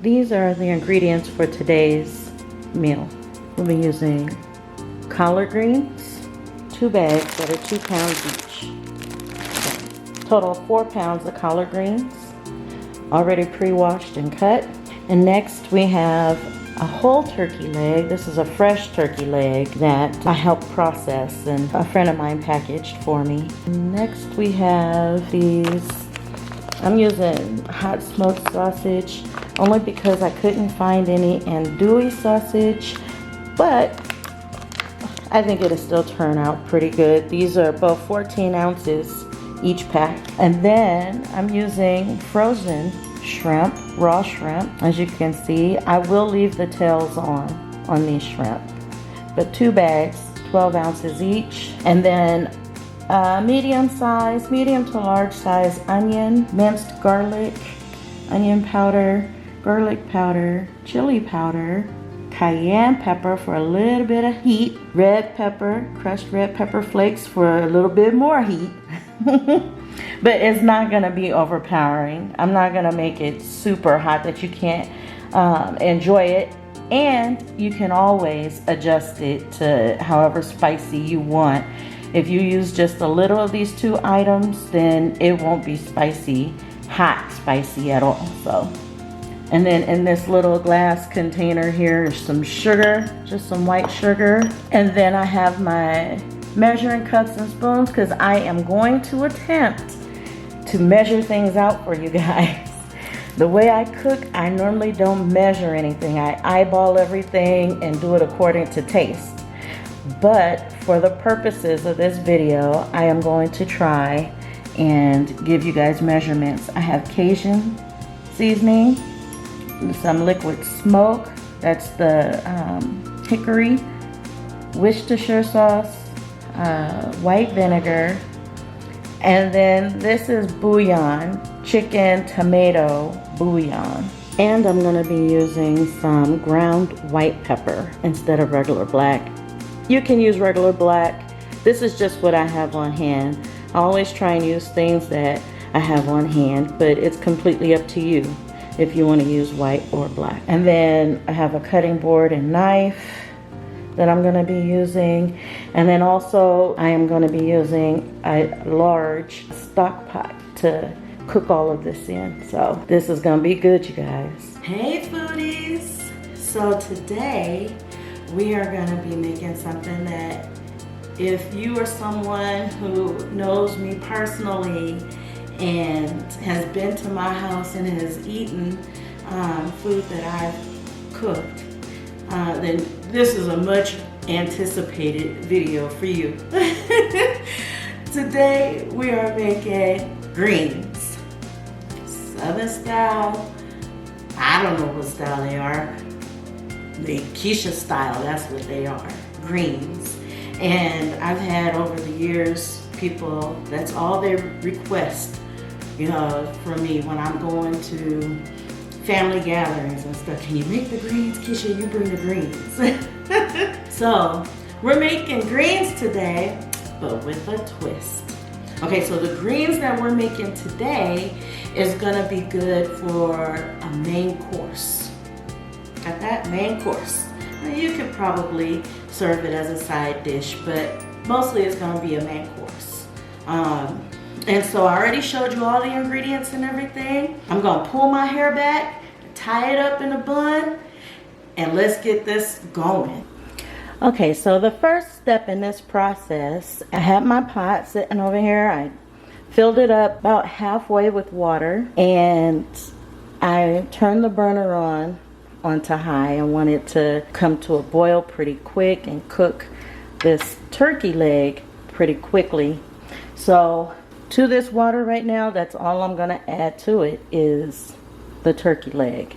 these are the ingredients for today's meal. We'll be using collard greens, 2 bags that are 2 pounds each. Total of 4 pounds of collard greens, already pre-washed and cut. And next we have a whole turkey leg. This is a fresh turkey leg that I helped process and a friend of mine packaged for me. Next we have these. I'm using hot smoked sausage only because I couldn't find any andouille sausage, but I think it'll still turn out pretty good. These are both 14 ounces each pack. And then I'm using frozen shrimp, raw shrimp. As you can see, I will leave the tails on these shrimp. But 2 bags, 12 ounces each. And then medium to large size onion, minced garlic, onion powder, garlic powder, chili powder, cayenne pepper for a little bit of heat, red pepper, crushed red pepper flakes for a little bit more heat. But it's not gonna be overpowering. I'm not gonna make it super hot that you can't enjoy it. And you can always adjust it to however spicy you want. If you use just a little of these 2 items, then it won't be spicy, hot spicy at all. So, and then in this little glass container here is some sugar, just some white sugar. And then I have my measuring cups and spoons because I am going to attempt to measure things out for you guys. The way I cook, I normally don't measure anything. I eyeball everything and do it according to taste. But for the purposes of this video, I am going to try and give you guys measurements. I have Cajun seasoning, some liquid smoke, that's the hickory, Worcestershire sauce, white vinegar, and then this is bouillon, chicken tomato bouillon. And I'm gonna be using some ground white pepper instead of regular black. You can use regular black. This is just what I have on hand. I always try and use things that I have on hand, but it's completely up to you if you want to use white or black. And then I have a cutting board and knife that I'm going to be using. And then also I am going to be using a large stock pot to cook all of this in. So this is going to be good, you guys. Hey foodies! So today we are going to be making something that if you are someone who knows me personally and has been to my house and has eaten food that I've cooked, then this is a much anticipated video for you. Today we are making greens. Southern style. I don't know what style they are. Lakisha style, that's what they are. Greens. And I've had over the years people, that's all they request, you know, from me when I'm going to family gatherings and stuff. Can you make the greens? Keisha, you bring the greens. So we're making greens today, but with a twist. Okay, so the greens that we're making today is gonna be good for a main course. Got that? Main course. Now you could probably serve it as a side dish, but mostly it's gonna be a main course. And so I already showed you all the ingredients and everything. I'm gonna pull my hair back, tie it up in a bun, and let's get this going. Okay, so the first step in this process, I have my pot sitting over here. I filled it up about halfway with water, and I turned the burner onto high. I want it to come to a boil pretty quick and cook this turkey leg pretty quickly. So to this water right now, that's all I'm gonna add to it is the turkey leg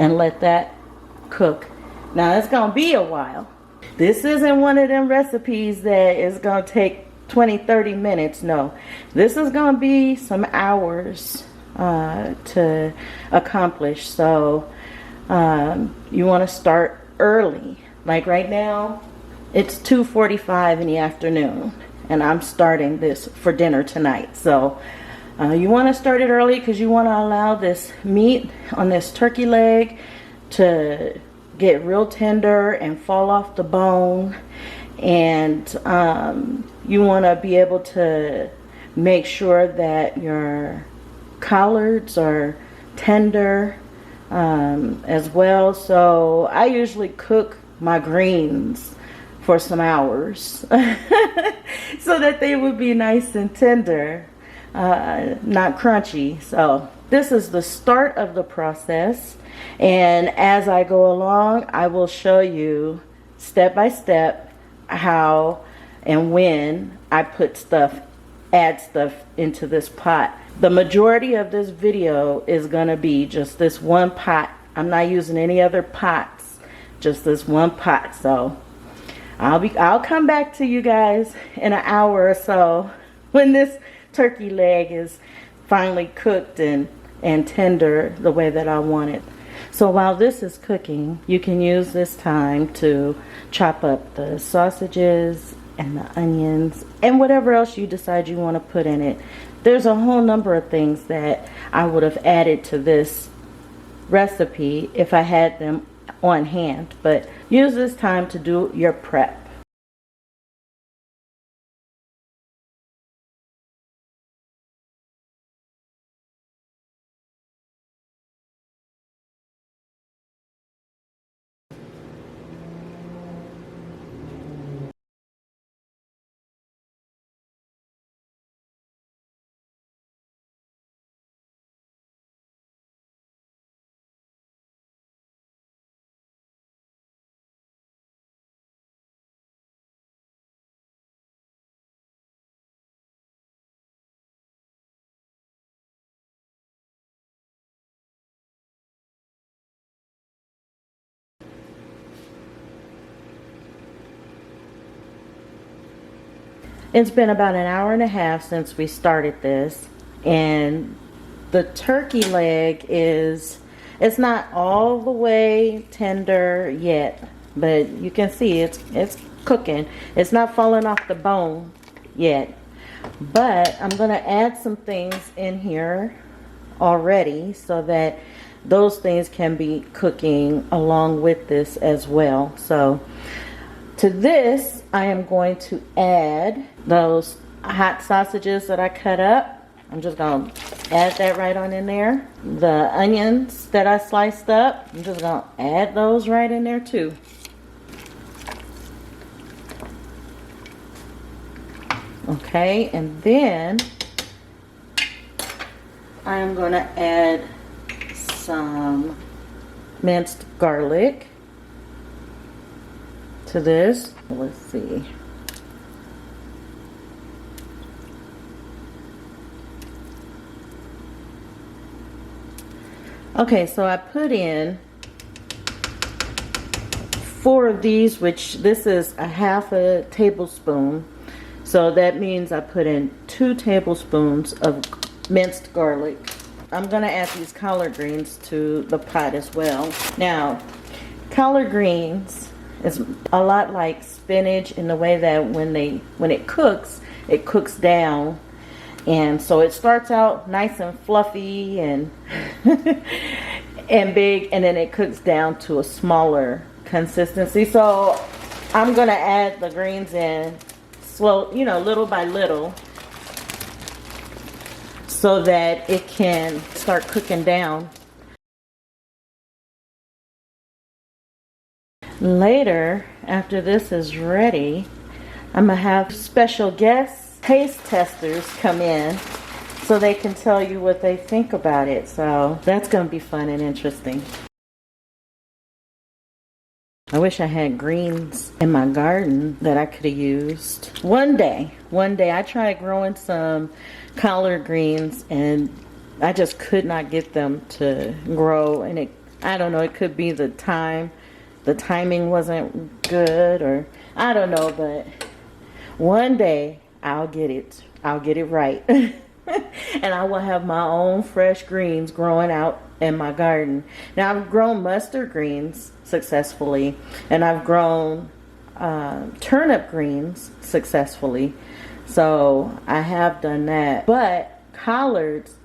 and let that cook. Now it's gonna be a while. This isn't one of them recipes that is gonna take 20-30 minutes. No, this is gonna be some hours to accomplish. So you want to start early. Like right now it's 2:45 in the afternoon and I'm starting this for dinner tonight. So You want to start it early because you want to allow this meat on this turkey leg to get real tender and fall off the bone. And you want to be able to make sure that your collards are tender as well. So I usually cook my greens for some hours so that they would be nice and tender, not crunchy. So this is the start of the process, and as I go along I will show you step by step how and when I add stuff into this pot. The majority of this video is gonna be just this one pot. I'm not using any other pots, just this one pot. So I'll come back to you guys in an hour or so when this turkey leg is finally cooked and tender the way that I want it. So while this is cooking, you can use this time to chop up the sausages and the onions and whatever else you decide you want to put in it. There's a whole number of things that I would have added to this recipe if I had them on hand, but use this time to do your prep. It's been about an hour and a half since we started this, and the turkey leg it's not all the way tender yet, but you can see it's cooking. It's not falling off the bone yet, but I'm gonna add some things in here already so that those things can be cooking along with this as well. So to this, I am going to add those hot sausages that I cut up. I'm just going to add that right on in there. The onions that I sliced up, I'm just going to add those right in there too. Okay, and then I am going to add some minced garlic to this. Let's see. Okay, so I put in 4 of these, which this is a half a tablespoon. So that means I put in 2 tablespoons of minced garlic. I'm gonna add these collard greens to the pot as well. Now, collard greens is a lot like spinach in the way that when it cooks down. And so it starts out nice and fluffy and and big, and then it cooks down to a smaller consistency. So I'm gonna add the greens in slow, little by little, so that it can start cooking down. Later, after this is ready, I'm gonna have special guests, taste testers, come in so they can tell you what they think about it. So that's gonna be fun and interesting. I wish I had greens in my garden that I could have used. One day I tried growing some collard greens and I just could not get them to grow, and I don't know, it could be the timing wasn't good, or I don't know, but one day I'll get it right. And I will have my own fresh greens growing out in my garden. Now, I've grown mustard greens successfully, and I've grown turnip greens successfully, so I have done that. But collards,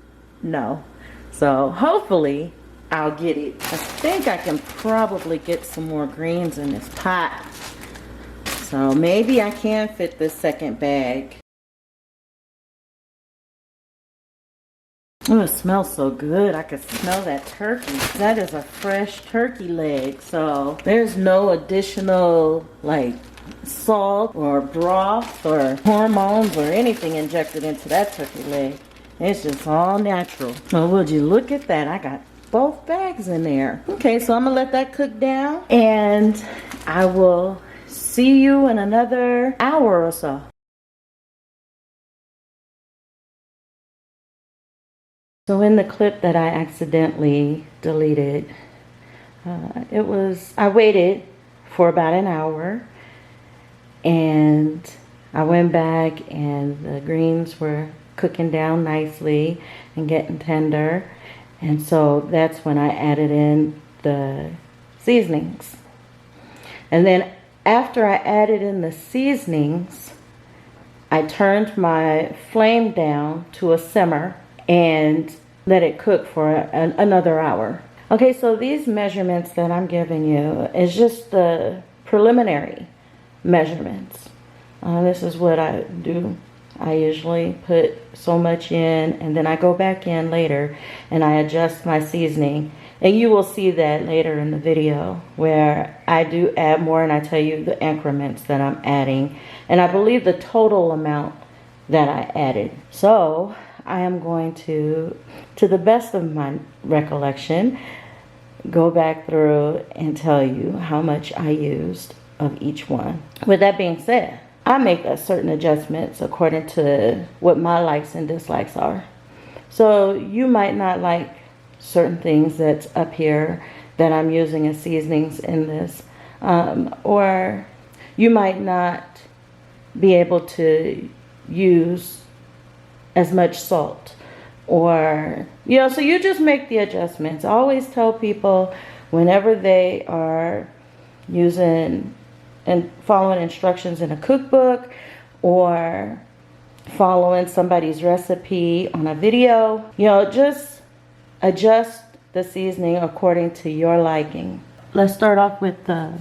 no. So hopefully I'll get it. I think I can probably get some more greens in this pot. So maybe I can fit this second bag. Oh, it smells so good. I can smell that turkey. That is a fresh turkey leg. So there's no additional like salt or broth or hormones or anything injected into that turkey leg. It's just all natural. Well, would you look at that? I got both bags in there. Okay, so I'm gonna let that cook down and I will see you in another hour or so. So in the clip that I accidentally deleted, I waited for about an hour and I went back and the greens were cooking down nicely and getting tender. And so that's when I added in the seasonings. And then after I added in the seasonings, I turned my flame down to a simmer and let it cook for another hour. Okay, so these measurements that I'm giving you is just the preliminary measurements. This is what I do. I usually put so much in and then I go back in later and I adjust my seasoning. And you will see that later in the video where I do add more and I tell you the increments that I'm adding. And I believe the total amount that I added. So I am going to the best of my recollection, go back through and tell you how much I used of each one. With that being said, I make certain adjustments according to what my likes and dislikes are. So you might not like certain things that's up here that I'm using as seasonings in this, or you might not be able to use as much salt, or so you just make the adjustments. I always tell people whenever they are using and following instructions in a cookbook or following somebody's recipe on a video, just adjust the seasoning according to your liking. Let's start off with the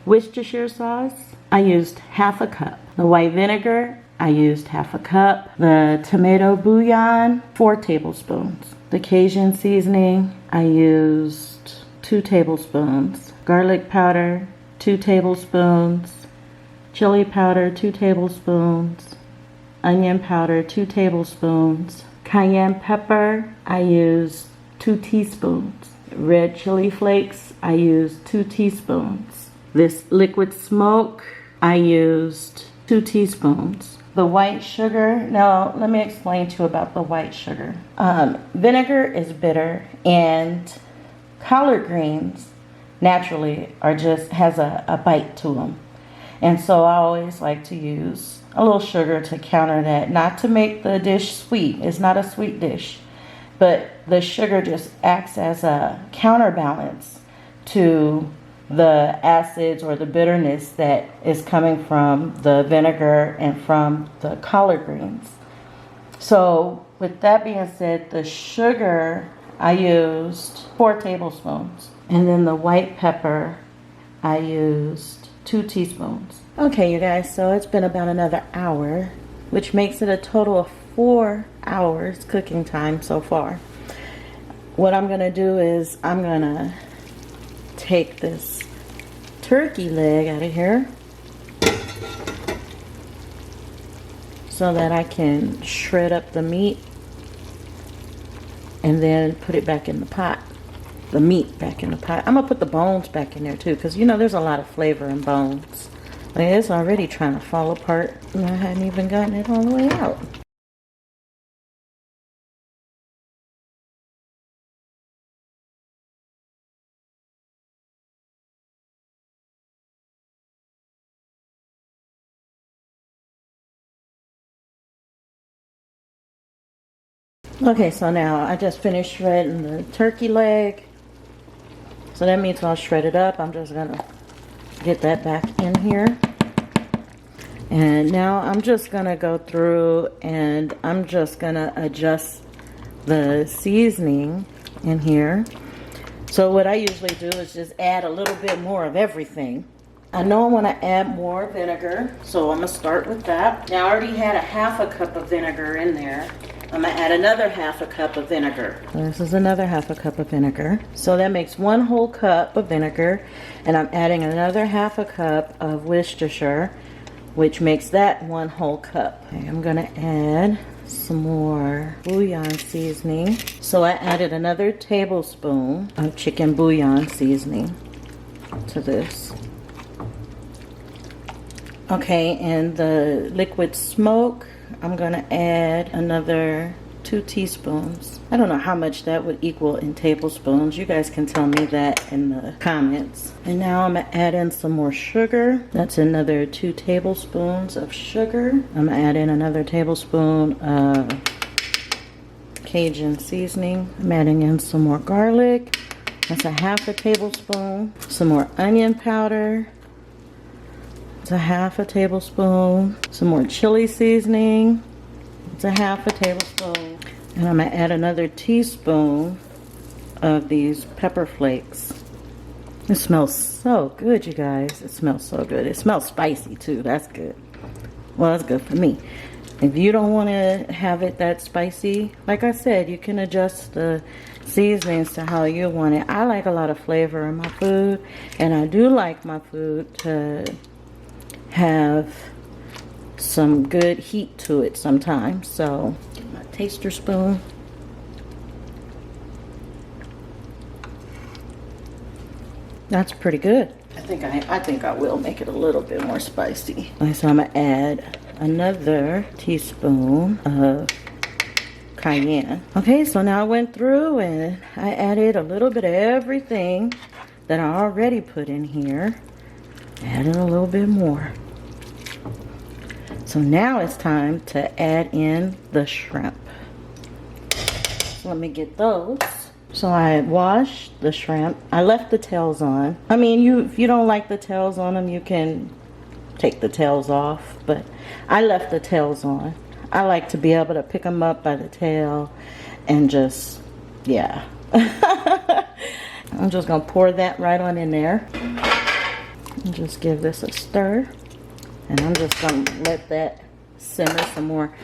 Worcestershire sauce. I used half a cup. The white vinegar, I used half a cup. The tomato bouillon, 4 tablespoons. The Cajun seasoning, I used 2 tablespoons. Garlic powder, 2 tablespoons. Chili powder, 2 tablespoons. Onion powder, 2 tablespoons. Cayenne pepper, I used 2 teaspoons. Red chili flakes, I used 2 teaspoons. This liquid smoke, I used 2 teaspoons. The white sugar, now let me explain to you about the white sugar. Vinegar is bitter and collard greens naturally has a bite to them. And so I always like to use a little sugar to counter that, not to make the dish sweet. It's not a sweet dish, but the sugar just acts as a counterbalance to the acids or the bitterness that is coming from the vinegar and from the collard greens. So with that being said, the sugar, I used 4 tablespoons. And then the white pepper, I used 2 teaspoons. Okay, you guys, so it's been about another hour, which makes it a total of 4 hours cooking time so far. What I'm gonna do is I'm gonna take this turkey leg out of here so that I can shred up the meat and then put it back in the pot. The meat back in the pot. I'm gonna put the bones back in there too, because there's a lot of flavor in bones. Like, it's already trying to fall apart and I hadn't even gotten it all the way out. Okay, so now I just finished shredding the turkey leg. So that means I'll shred it up. I'm just gonna get that back in here. And now I'm just gonna go through and I'm just gonna adjust the seasoning in here. So what I usually do is just add a little bit more of everything. I know I want to add more vinegar, so I'm gonna start with that. Now I already had a half a cup of vinegar in there. I'm gonna add another half a cup of vinegar. This is another half a cup of vinegar. So that makes 1 whole cup of vinegar, and I'm adding another half a cup of Worcestershire, which makes that 1 whole cup. Okay, I'm gonna add some more bouillon seasoning. So I added another tablespoon of chicken bouillon seasoning to this. Okay, and the liquid smoke, I'm gonna add another 2 teaspoons. I don't know how much that would equal in tablespoons. You guys can tell me that in the comments. And now I'm gonna add in some more sugar. That's another 2 tablespoons of sugar. I'm gonna add in another tablespoon of Cajun seasoning. I'm adding in some more garlic. That's a half a tablespoon. Some more onion powder. It's a half a tablespoon. Some more chili seasoning. It's a half a tablespoon. And I'm gonna add another teaspoon of these pepper flakes. It smells so good, you guys. It smells so good. It smells spicy too. That's good. Well, that's good for me. If you don't want to have it that spicy, like I said, you can adjust the seasonings to how you want it. I like a lot of flavor in my food, and I do like my food to have some good heat to it sometimes. So get my taster spoon. That's pretty good. I think I will make it a little bit more spicy. So I'm gonna add another teaspoon of cayenne. Okay, so now I went through and I added a little bit of everything that I already put in here. Added a little bit more. So now it's time to add in the shrimp. So let me get those. So I washed the shrimp. I left the tails on. I mean, if you don't like the tails on them, you can take the tails off, but I left the tails on. I like to be able to pick them up by the tail and just, yeah. I'm just gonna pour that right on in there. And just give this a stir. And I'm just gonna let that simmer some more.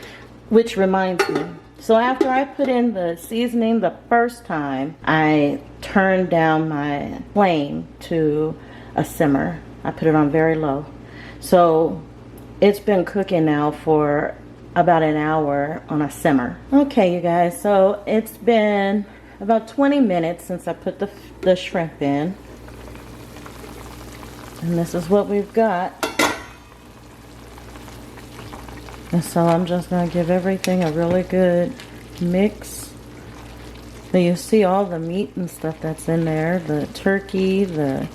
Which reminds me, so after I put in the seasoning the first time, I turned down my flame to a simmer. I put it on very low. So it's been cooking now for about an hour on a simmer. Okay, you guys, so it's been about 20 minutes since I put the shrimp in. And this is what we've got. And so I'm just going to give everything a really good mix. So you see all the meat and stuff that's in there. The turkey, the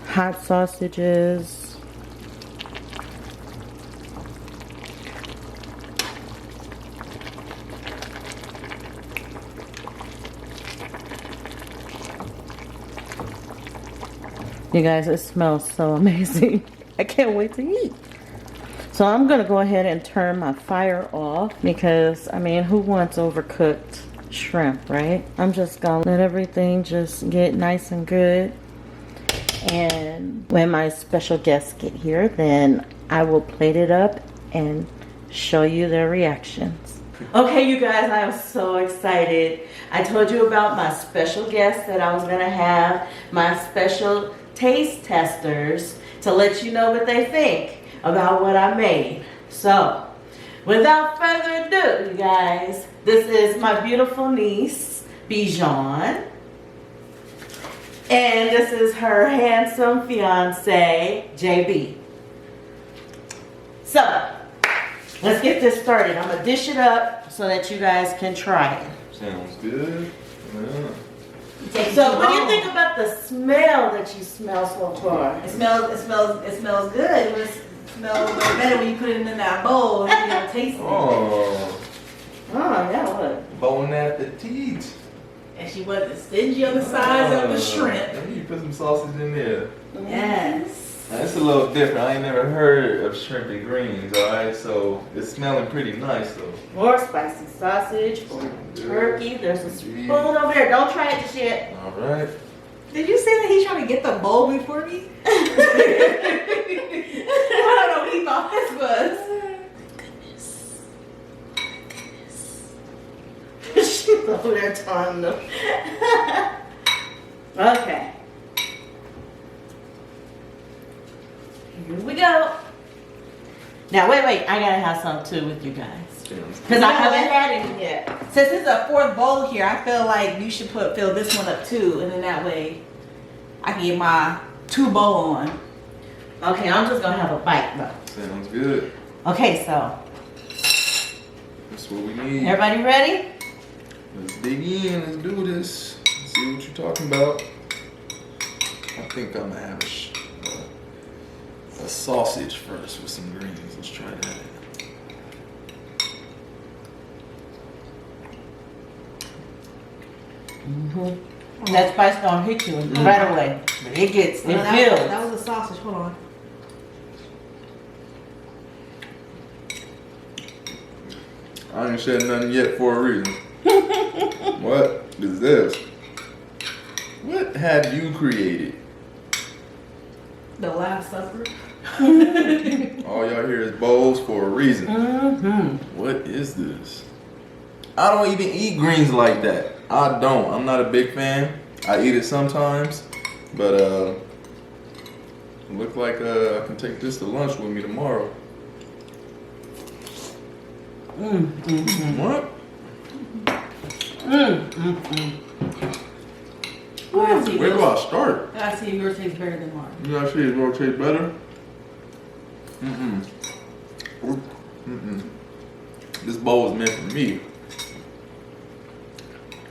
hot sausages. You guys, it smells so amazing. I can't wait to eat. So I'm gonna go ahead and turn my fire off because, I mean, who wants overcooked shrimp, right? I'm just gonna let everything just get nice and good. And when my special guests get here, then I will plate it up and show you their reactions. Okay, you guys, I am so excited. I told you about my special guests that I was gonna have, my special taste testers, to let you know what they think about what I made. So, without further ado, you guys, this is my beautiful niece, Bijan. And this is her handsome fiance, JB. So, let's get this started. I'm gonna dish it up so that you guys can try it. Sounds good. Yeah. So, what do you think about the smell that you smell so far? It smells good. It smells better when you put it in that bowl and you taste it. Oh, Yeah, look. bon appetit. And she wasn't stingy on the size of the shrimp. You put some sausage in there. Yes. Now, it's a little different. I ain't never heard of shrimp and greens, alright? So it's smelling pretty nice though. More spicy sausage for turkey. There's a spoon over there. Don't try it just yet. Alright. Did you say that he's trying to get the bowl before me? I don't know what he thought this was. She's over there telling them. Okay. Here we go. Now, wait. I gotta have some too with you guys. Because I haven't had any yet. Since this is a fourth bowl here, I feel like you should fill this one up too, and then that way I can get my 2 bowl on. Okay, I'm just gonna have a bite though. Sounds good. Okay, so That's what we need. everybody ready? Let's dig in. Let's do this. Let's see what you're talking about. I think I'm gonna have a sausage first with some greens. Let's try that. That spice don't hit you right away. But it gets, it No, feels. that was a sausage. Hold on. I ain't said nothing yet for a reason. What is this? What have you created? The Last Supper. All y'all hear is bowls for a reason. What is this? I don't even eat greens like that. I don't. I'm not a big fan. I eat it sometimes, but it look like I can take this to lunch with me tomorrow. What? Where do I start? I see if yours tastes better than mine. You gotta see if yours tastes better. This bowl is meant for me.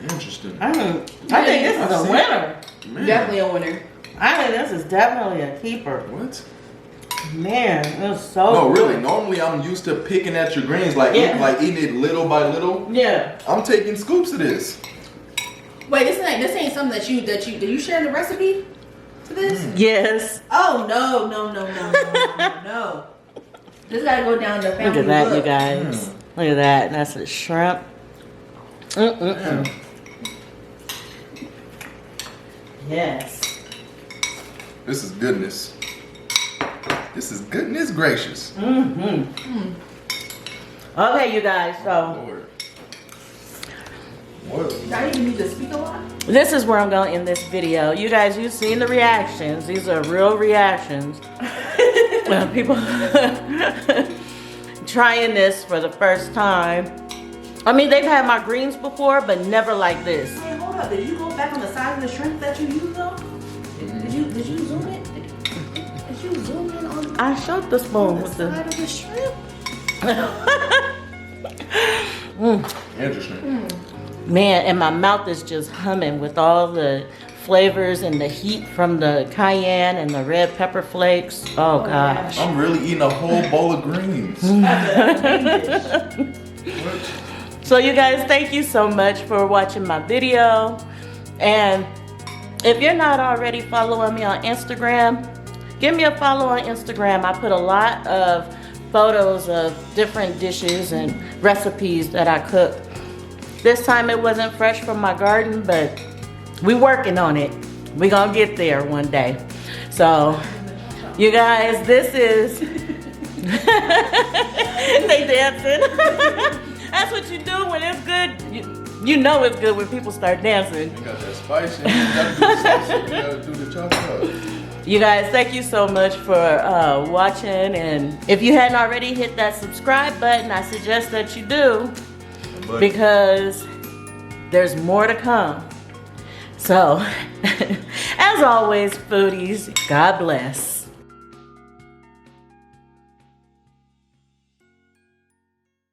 Interesting. I think this is a winner. Man. Definitely a winner. I think this is definitely a keeper. What? Man, it was so No, good. really. Normally, I'm used to picking at your greens, like eating it little by little. Yeah. I'm taking scoops of this. Wait, this ain't something that you did you share the recipe for this? Yes. Oh no. This gotta go down the family. Look at that, book. you guys. Look at that. That's a shrimp. Yeah. Yes. This is goodness. This is goodness gracious. Okay, you guys. So Lord. What? Now you need to speak a lot. this is where I'm going to end this video. You guys, you've seen the reactions. These are real reactions. People trying this for the first time. I mean, they've had my greens before, but never like this. Hey, hold up. Did you go back on the size of the shrimp that you used though? Did you zoom in? Did you zoom in on I showed the spoon the with side of the shrimp? Interesting. Man, and my mouth is just humming with all the flavors and the heat from the cayenne and the red pepper flakes. Oh gosh. I'm really eating a whole bowl of greens. What? So you guys, thank you so much for watching my video. And if you're not already following me on Instagram, give me a follow on Instagram. I put a lot of photos of different dishes and recipes that I cook. This time it wasn't fresh from my garden, but we working on it. We gonna get there one day. So you guys, this is they dancing. That's what you do when it's good. You know it's good when people start dancing. You got that spice and you gotta do the salsa, you gotta do the chocolate. You guys, thank you so much for watching. And if you hadn't already hit that subscribe button, I suggest that you do, because there's more to come. So, as always, foodies, God bless.